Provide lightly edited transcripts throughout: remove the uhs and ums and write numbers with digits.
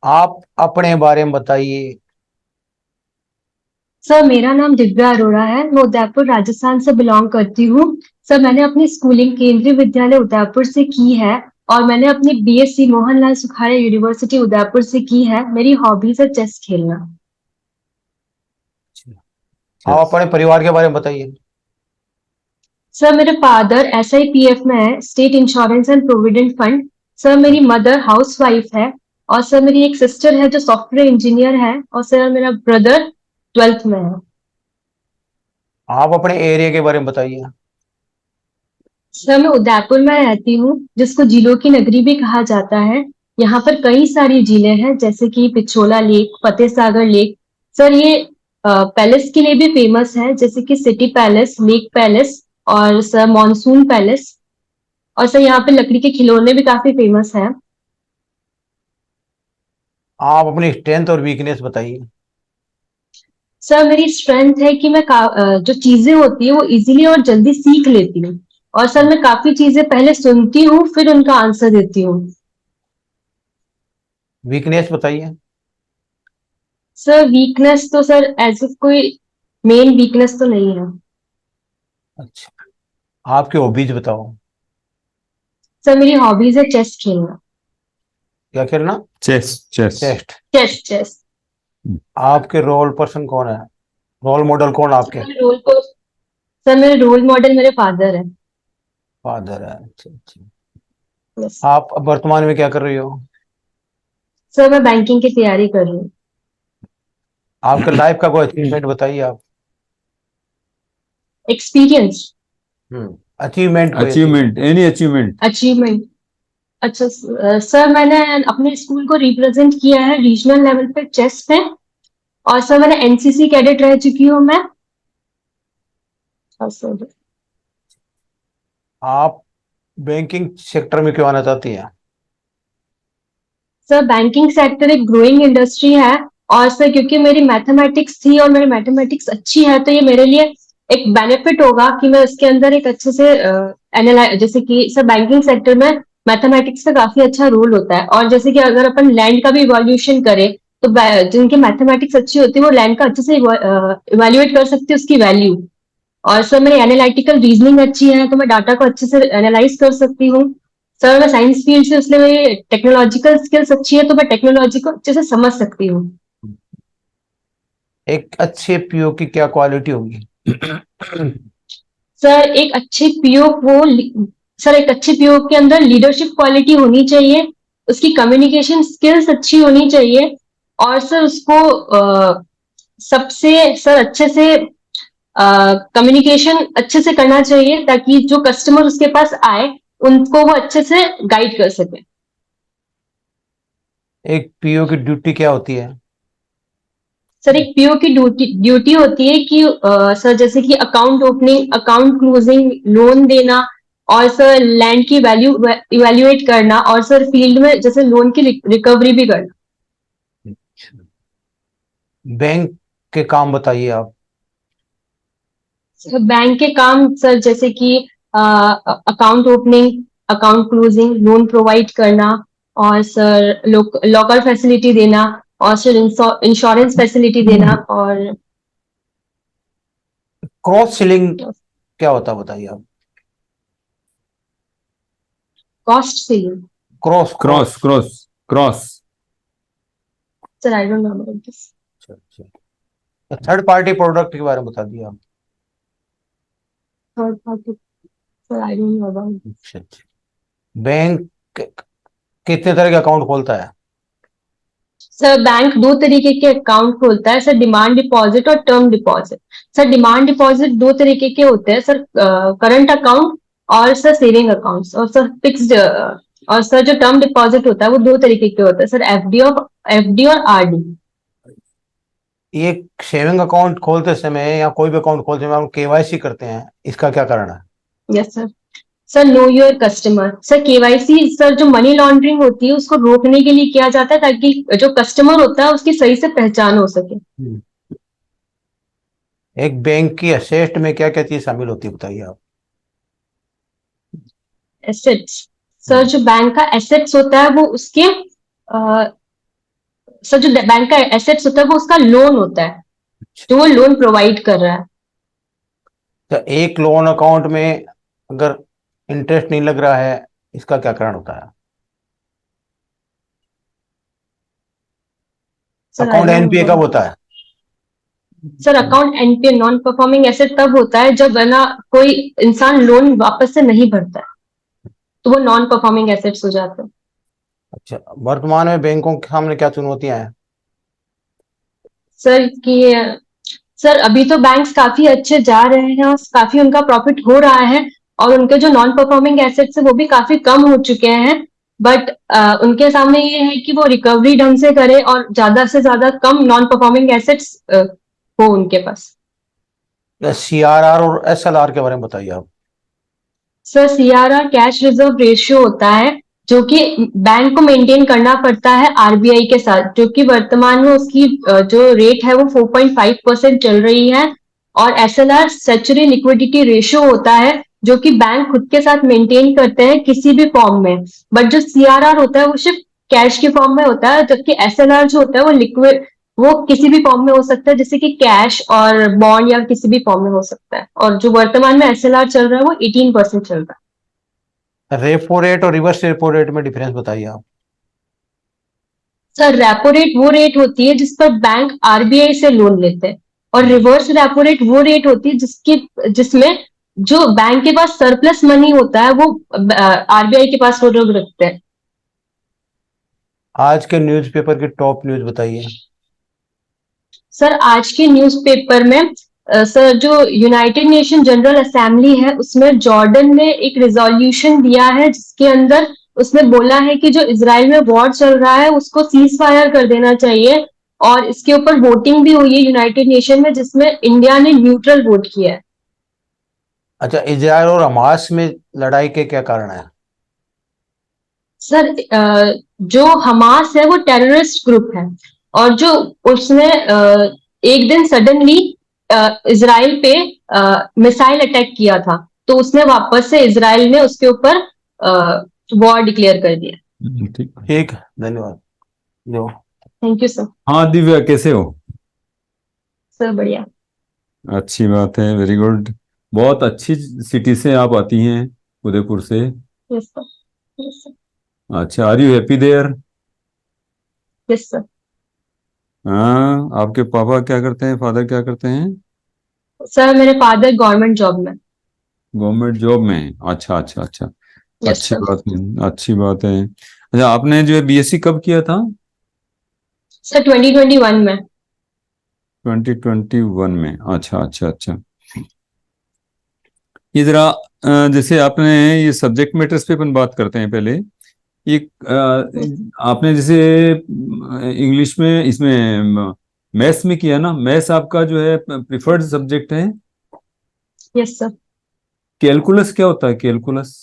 आप अपने बारे में बताइए। सर मेरा नाम दिव्या अरोड़ा है। मैं उदयपुर राजस्थान से बिलोंग करती हूँ। सर मैंने अपनी स्कूलिंग केंद्रीय विद्यालय उदयपुर से की है और मैंने अपनी बीएससी मोहनलाल सुखाड़िया यूनिवर्सिटी उदयपुर से की है। मेरी हॉबीज है चेस खेलना। आप चेस। अपने परिवार के बारे में बताइए। सर मेरे फादर एसआईपीएफ में है, state insurance and provident fund. Sir मेरी मदर हाउस वाइफ है। और सर मेरी एक सिस्टर है जो सॉफ्टवेयर इंजीनियर है। और सर मेरा ब्रदर ट्वेल्थ में है। आप अपने एरिया के बारे में बताइए। सर मैं उदयपुर में रहती हूँ, जिसको झीलों की नगरी भी कहा जाता है। यहाँ पर कई सारी झीलें हैं, जैसे कि Pichola lake, Fateh Sagar lake. Sir ये पैलेस के लिए भी फेमस है, जैसे कि सिटी पैलेस, लेक पैलेस और सर मॉनसून पैलेस। और सर यहाँ पे लकड़ी के खिलौने भी काफी फेमस है। आप अपनी स्ट्रेंथ और वीकनेस बताइए। सर मेरी स्ट्रेंथ है कि जो चीजें होती है वो इजीली और जल्दी सीख लेती हूँ। और सर मैं काफी चीजें पहले सुनती हूँ फिर उनका आंसर देती हूँ। वीकनेस बताइए। सर वीकनेस तो सर ऐसे कोई मेन वीकनेस तो नहीं है। अच्छा, आपकी हॉबीज बताओ। सर मेरी हॉबीज है चेस खेलना। क्या खेलना? Chess chess. Chest. Chess chess. आपके रोल पर्सन कौन है? रोल मॉडल कौन सर आपके? मेरे रोल को सर मेरे रोल मॉडल मेरे फादर है। फादर है, अच्छा अच्छा। यस। आप अब वर्तमान में क्या कर रही हो? सर मैं बैंकिंग की तैयारी कर रही हूँ। आपके लाइफ का कोई अचीवमेंट बताइए आप। एक्सपीरियंस। अचीवमेंट, कोई achievement, achievement. Any achievement. Achievement. अच्छा सर मैंने अपने स्कूल को रिप्रेजेंट किया है रीजनल लेवल पे चेस में। और सर मैंने एनसीसी कैडेट रह चुकी हूँ मैं। और सर आप बैंकिंग सेक्टर में क्यों आना चाहती हैं? सर बैंकिंग सेक्टर एक ग्रोइंग इंडस्ट्री है। और सर क्योंकि मेरी मैथमेटिक्स थी और मेरी मैथमेटिक्स अच्छी है, तो ये मेरे लिए एक बेनिफिट होगा कि मैं उसके अंदर एक अच्छे से एनालाइज, जैसे कि सर बैंकिंग सेक्टर में मैथमेटिक्स का काफी अच्छा रोल होता है। और जैसे कि अगर अपन लैंड का भी इवोल्यूशन करें, तो जिनकी मैथमेटिक्स अच्छी होती है वो लैंड का अच्छे से इवेल्युएट कर सकते हैं, उसकी वैल्यू। और सर मेरी एनालिटिकल रीजनिंग अच्छी है, तो मैं डाटा को अच्छे से एनालाइज कर सकती हूँ। सर मैं साइंस फील्ड से, इसलिए मेरी टेक्नोलॉजिकल स्किल्स अच्छी है, तो मैं टेक्नोलॉजी को अच्छे से समझ सकती हूँ। एक अच्छे पीओ की क्या क्वालिटी होगी? सर एक अच्छे पीओ को सर एक अच्छे पीओ के अंदर लीडरशिप क्वालिटी होनी चाहिए। उसकी कम्युनिकेशन स्किल्स अच्छी होनी चाहिए। और सर उसको सबसे सर अच्छे से कम्युनिकेशन अच्छे से करना चाहिए, ताकि जो कस्टमर उसके पास आए उनको वो अच्छे से गाइड कर सके। एक पीओ की ड्यूटी क्या होती है? सर एक पीओ की ड्यूटी ड्यूटी होती है कि सर जैसे कि account opening, account closing, loan देना, और सर लैंड की वैल्यू इवेल्युएट करना, और सर फील्ड में जैसे लोन की रिकवरी भी करना। बैंक के काम बताइए आप। सर बैंक के काम सर जैसे कि account opening, account closing, loan provide करना, और सर लॉकर फैसिलिटी देना, और सर इंश्योरेंस फैसिलिटी देना, और क्रॉस सेलिंग क्या होता है बताइए आप। Cost selling. Cross cross cross. Cross cross. Sir I don't know about this. अच्छा अच्छा। थर्ड पार्टी प्रोडक्ट के बारे में बता दिया आप। Third party. Sir I don't know about. अच्छा अच्छा। बैंक कितने तरह के अकाउंट खोलता है? सर बैंक दो तरीके के अकाउंट खोलता है सर, डिमांड डिपॉजिट और term deposit. Sir demand deposit दो तरीके के होते हैं सर, करंट अकाउंट और सर सेविंग अकाउंट्स, और सर फिक्स्ड। और सर जो टर्म डिपॉजिट होता है वो दो तरीके के होता है सर, एफडी और आरडी। एक सेविंग अकाउंट खोलते समय या कोई भी अकाउंट खोलते समय हम केवाईसी करते हैं, इसका क्या कारण है? Yes sir. Sir know your customer. Sir KYC sir जो मनी लॉन्ड्रिंग होती है उसको रोकने के लिए किया जाता है, ताकि जो कस्टमर होता है उसकी सही से पहचान हो सके। हम्म। एक बैंक की असेट में क्या क्या चीज शामिल होती है बताइए आप। एसेट्स। सर हम्म। जो बैंक का एसेट्स होता है वो उसके सर जो बैंक का एसेट्स होता है वो उसका लोन होता है, जो वो लोन प्रोवाइड कर रहा है। तो एक लोन अकाउंट में अगर इंटरेस्ट नहीं लग रहा है, इसका क्या कारण होता है? Sir I account don't NPA know. कब होता है? Sir account NPA non performing asset तब होता है जब है ना कोई इंसान लोन वापस से नहीं भरता है, तो वो नॉन परफॉर्मिंग एसेट्स हो जाते हैं। अच्छा, वर्तमान में बैंकों के सामने क्या चुनौतियां हैं? सर कि सर अभी तो बैंक्स काफी अच्छे जा रहे हैं और काफी उनका प्रॉफिट हो रहा है, और उनके जो नॉन परफॉर्मिंग एसेट्स है वो भी काफी कम हो चुके हैं। बट उनके सामने ये है कि वो रिकवरी ढंग से करे और ज्यादा से ज्यादा कम नॉन परफॉर्मिंग एसेट्स हो उनके पास। सीआरआर और एसएलआर के बारे में बताइए आप। Sir CRR cash reserve ratio होता है, जो कि बैंक को मेंटेन करना पड़ता है आरबीआई के साथ, जो कि वर्तमान में उसकी जो रेट है वो 4.5% चल रही है। और एसएलआर स्टैट्यूटरी लिक्विडिटी रेशियो होता है, जो कि बैंक खुद के साथ मेंटेन करते हैं किसी भी फॉर्म में। बट जो सीआरआर होता है वो सिर्फ कैश के फॉर्म में होता है, जबकि एसएलआर जो होता है वो लिक्विड, वो किसी भी फॉर्म में हो सकता है, जैसे कि कैश और बॉन्ड या किसी भी फॉर्म में हो सकता है। और जो वर्तमान में एसएलआर चल रहा है वो 18% चल रहा है। रेपो रेट और रिवर्स रेपो रेट में डिफरेंस बताइए आप। सर रेपो रेट वो रेट होती है जिस पर बैंक आरबीआई से लोन लेते हैं, और रिवर्स रेपो रेट वो रेट होती है जिसमें जो बैंक के पास सरप्लस मनी होता है वो आरबीआई के पास वो लोग रखते हैं। आज के न्यूज़पेपर की टॉप न्यूज़ बताइए। सर आज के न्यूज़पेपर में सर जो यूनाइटेड नेशन जनरल असेंबली है उसमें जॉर्डन ने एक रिजोल्यूशन दिया है, जिसके अंदर उसने बोला है कि जो इजराइल में वॉर चल रहा है उसको सीज फायर कर देना चाहिए। और इसके ऊपर वोटिंग भी हुई है यूनाइटेड नेशन में, जिसमें इंडिया ने न्यूट्रल वोट किया है। अच्छा, इजराइल और हमास में लड़ाई के क्या कारण है? सर जो हमास है वो टेररिस्ट ग्रुप है, और जो उसने एक दिन सडनली इजराइल पे मिसाइल अटैक किया था, तो उसने वापस से इजराइल ने उसके ऊपर वॉर डिक्लेयर कर दिया। ठीक। ठीक, धन्यवाद। जो थैंक यू सर। हाँ दिव्या, कैसे हो? सर बढ़िया। अच्छी बात है, वेरी गुड। बहुत अच्छी सिटी से आप आती हैं, उदयपुर से। Yes sir. Yes sir. अच्छा, are you happy there? Yes sir. हाँ, आपके पापा क्या करते हैं, फादर क्या करते हैं? सर मेरे फादर गवर्नमेंट जॉब में। गवर्नमेंट जॉब में? अच्छा अच्छा अच्छा। यस अच्छी सर। बात है, अच्छी बात है। अच्छा, आपने जो है बीएससी कब किया था? सर 2021 में। 2021 में? अच्छा अच्छा अच्छा। ये जरा जैसे आपने ये सब्जेक्ट मैटर्स पे अपन बात करते हैं पहले। ये आपने जैसे इंग्लिश में, इसमें मैथ्स में किया ना, मैथ्स आपका जो है प्रिफर्ड सब्जेक्ट है। Yes sir. कैलकुलस क्या होता है, कैलकुलस?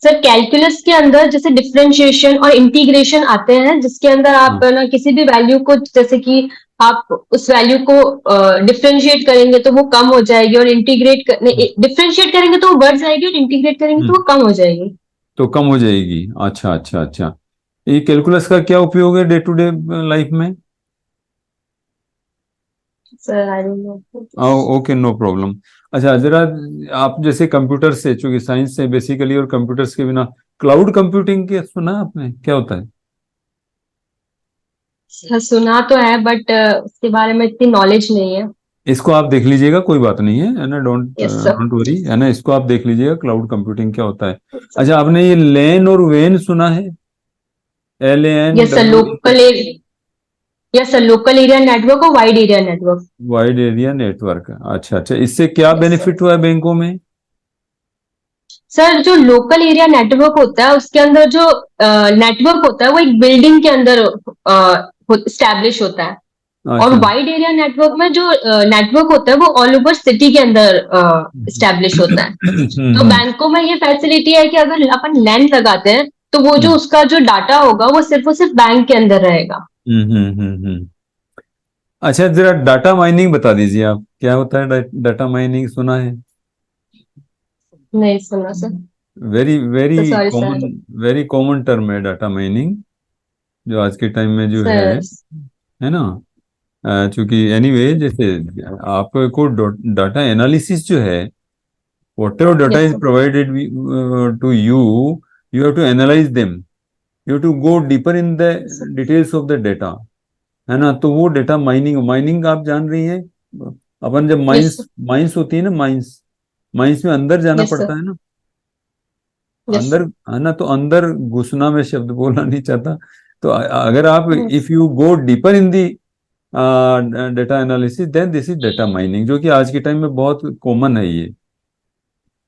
सर कैलकुलस के अंदर जैसे डिफरेंशिएशन और इंटीग्रेशन आते हैं, जिसके अंदर आप हाँ। ना किसी भी वैल्यू को, जैसे कि आप उस वैल्यू को डिफरेंशिएट करेंगे तो वो कम हो जाएगी, और इंटीग्रेट डिफरेंशिएट करेंगे तो वो बढ़ जाएगी, और इंटीग्रेट करेंगे तो वो कम हो जाएगी। तो कम हो जाएगी। अच्छा अच्छा अच्छा। ये कैलकुलस का क्या उपयोग है डे टू डे लाइफ में? Sir I don't know. Okay, no problem. अच्छा जरा, आप जैसे कंप्यूटर से, चूंकि साइंस से बेसिकली, और कंप्यूटर्स के बिना क्लाउड कंप्यूटिंग के सुना आपने, क्या होता है? सर सुना तो है, बट उसके बारे में इतनी नॉलेज नहीं है। इसको आप देख लीजिएगा, कोई बात नहीं है ना, don't yes sir. Don't worry, है ना, इसको आप देख लीजिएगा, क्लाउड कंप्यूटिंग क्या होता है। अच्छा, आपने ये लैन और वैन सुना है? LAN yes sir local, yes sir local area network और wide area network. Wide area network. अच्छा अच्छा, इससे क्या यस सर। बेनिफिट हुआ है बैंकों में? सर जो लोकल एरिया नेटवर्क होता है उसके अंदर जो नेटवर्क होता है वो एक बिल्डिंग के अंदर स्टैब्लिश होता है, और अच्छा। वाइड एरिया नेटवर्क में जो नेटवर्क होता है वो ऑल ओवर सिटी के अंदर स्टैब्लिश होता है। तो बैंकों में ये फैसिलिटी है कि अगर अपन लैंड लगाते हैं तो वो जो उसका जो डाटा होगा वो सिर्फ बैंक के अंदर रहेगा। हम्म। अच्छा, जरा डाटा माइनिंग बता दीजिए आप, क्या होता है डाटा माइनिंग, सुना है? नहीं सुना सर। वेरी वेरी तो sorry common, sir. Very common term है डाटा माइनिंग। जो आज के टाइम में जो सर है ना। चूंकि एनीवे जैसे आपको डाटा एनालिसिस जो है, whatever data yes is sir provided to you, you have to analyze them. You have to go deeper in the details of the data, है ना। तो वो डेटा माइनिंग आप जान रही हैं। अपन जब यस माइंस माइंस होती है ना, माइंस माइंस में अंदर जाना यस पड़ता सर है ना, यस अंदर, है ना। तो अंदर घुसना मैं शब्द बोलना नहीं चाहता। तो अगर आप yes if you go deeper in the data analysis, then this is data mining, जो कि आज के टाइम में बहुत कॉमन है ये,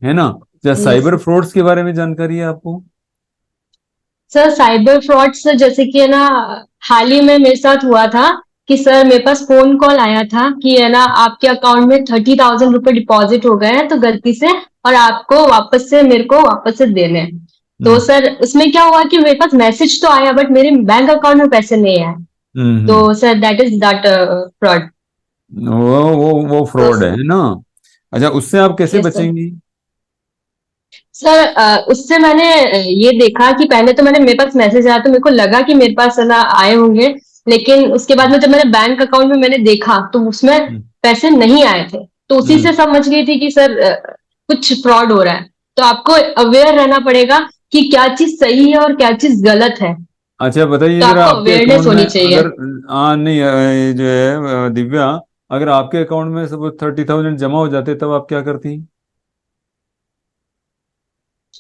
है ना। क्या यस साइबर फ्रॉड्स के बारे में जानकारी है आपको? सर साइबर फ्रॉड से जैसे कि है ना, हाल ही में मेरे साथ हुआ था कि सर मेरे पास फोन कॉल आया था कि है ना आपके अकाउंट में 30,000 रुपए डिपॉजिट हो गए हैं तो गलती से, और आपको वापस से मेरे को वापस से देने हैं। तो हम्म सर उसमें क्या हुआ कि मेरे पास मैसेज तो आया बट मेरे बैंक अकाउंट में पैसे नहीं आए। तो हम्म। Sir that is that fraud. वो तो फ्रॉड है ना। अच्छा, उससे आप कैसे यस सर। बचेंगी? सर उससे मैंने ये देखा कि पहले तो मैंने, मेरे पास मैसेज आया तो मेरे को लगा कि मेरे पास है ना आए होंगे, लेकिन उसके बाद में जब मैंने बैंक अकाउंट में मैंने देखा तो उसमें हम्म पैसे नहीं आए थे। तो उसी हम्म। से समझ गई थी कि सर कुछ फ्रॉड हो रहा है। तो आपको अवेयर रहना पड़ेगा कि क्या चीज सही है और क्या चीज गलत है। अच्छा बताइए तो जरा, आपको आपके अवेयरनेस अकाउंट में होनी चाहिए। अगर, नहीं, ये जो है दिव्या, अगर आपके अकाउंट में सपोज 30,000 जमा हो जाते तब आप क्या करती?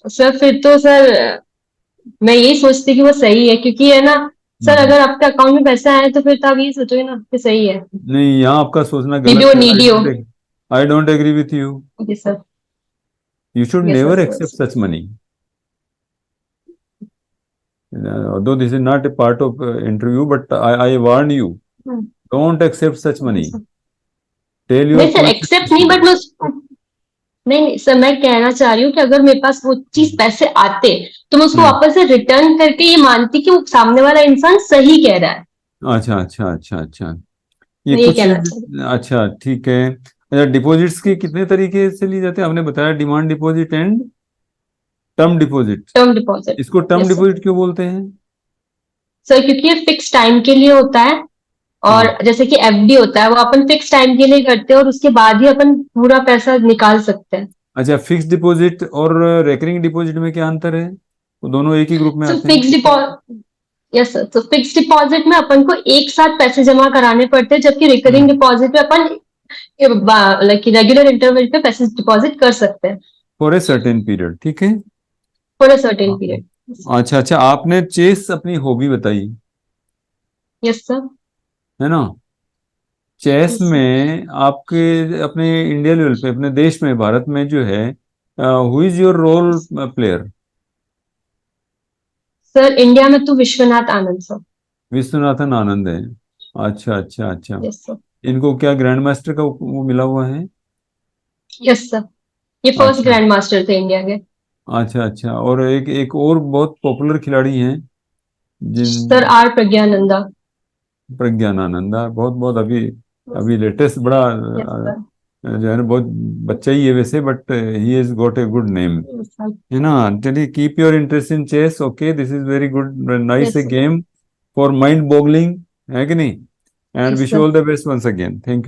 सर फिर तो सर मैं यही सोचती कि वो सही है, क्योंकि है ना सर हम्म। अगर आपके अकाउंट में पैसा आए तो फिर तो आप यही सोचोगे ना कि सही है। नहीं, यहाँ आपका सोचना मे बी गलत वो है। नीडी हो। I don't agree with you. जी sir. You should yes never sir. accept such money. Although this is not a part of interview, but I warn you, don't accept such money. Tell your नहीं sir accept consequence to नहीं, but them. मैं नहीं नहीं sir, मैं कहना चाह रही हूँ कि अगर मेरे पास वो चीज पैसे आते तो मैं उसको हम्म। वापस से रिटर्न करके ये मानती कि वो सामने वाला इंसान सही कह रहा है। अच्छा अच्छा अच्छा अच्छा। ये मैं ये कुछ, कहना चाह रही अच्छा ठीक है। अच्छा, डिपॉजिट्स के कितने तरीके से लिए जाते हैं? आपने बताया demand deposit and term deposit. Term deposit. इसको टर्म यस सर। डिपॉजिट क्यों बोलते हैं? सर क्योंकि ये फिक्स टाइम के लिए होता है, और हाँ। जैसे कि एफडी होता है वो अपन फिक्स टाइम के लिए करते हैं और उसके बाद ही अपन पूरा पैसा निकाल सकते हैं। अच्छा, फिक्स डिपॉजिट और रेकरिंग डिपॉजिट में क्या अंतर है? वो दोनों एक ही ग्रुप में सो आते हैं? फिक्स डिपॉजिट, यस सर, तो फिक्स डिपॉजिट में अपन को एक साथ पैसे जमा कराने पड़ते हैं, जबकि रिकरिंग हम्म। डिपॉजिट में अपन लाइक रेगुलर इंटरवल पे पैसे डिपॉजिट कर सकते हैं फॉर ए सर्टेन पीरियड, ठीक है। फॉर अ सर्टेन हाँ। पीरियड। अच्छा अच्छा, आपने चेस अपनी हॉबी बताई, यस सर। है ना। Chess yes sir. में आपके अपने इंडिया लेवल पे, अपने देश में, भारत में जो है, who is your role player? Sir India में तो विश्वनाथ आनंद सर। विश्वनाथन आनंद है। अच्छा अच्छा अच्छा। Yes sir. इनको क्या ग्रैंड मास्टर का वो मिला हुआ है? यस सर, ये फर्स्ट अच्छा ग्रैंड मास्टर थे इंडिया के। अच्छा अच्छा। और एक एक और बहुत पॉपुलर खिलाड़ी हैं सर जिन, आर प्रज्ञानंदा। प्रज्ञानानंदा, बहुत बहुत अभी अभी लेटेस्ट, बड़ा यस सर। जो है ना, बहुत बच्चा ही है वैसे, but he has got a good name, yes sir. है ना। चलिए, keep your interest in chess, okay, this is very good, nice yes a sir. Game for mind boggling, है कि नहीं। And yes wish you sir. All the best once again, thank you.